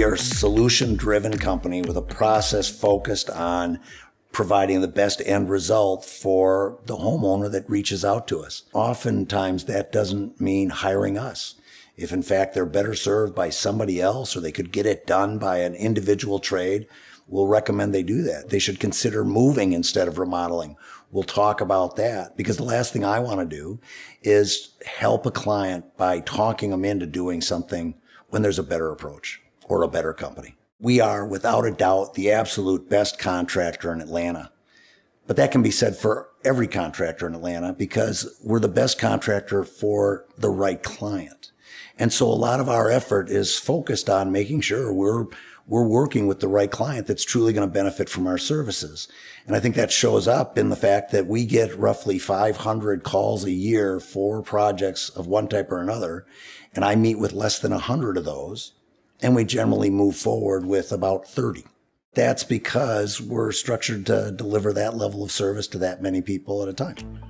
We are a solution-driven company with a process focused on providing the best end result for the homeowner that reaches out to us. Oftentimes, that doesn't mean hiring us. If in fact they're better served by somebody else or they could get it done by an individual trade, we'll recommend they do that. They should consider moving instead of remodeling. We'll talk about that because the last thing I want to do is help a client by talking them into doing something when there's a better approach or a better company. We are, without a doubt, the absolute best contractor in Atlanta. But that can be said for every contractor in Atlanta because we're the best contractor for the right client. And so a lot of our effort is focused on making sure we're working with the right client that's truly going to benefit from our services. And I think that shows up in the fact that we get roughly 500 calls a year for projects of one type or another. And I meet with less than 100 of those. And we generally move forward with about 30. That's because we're structured to deliver that level of service to that many people at a time.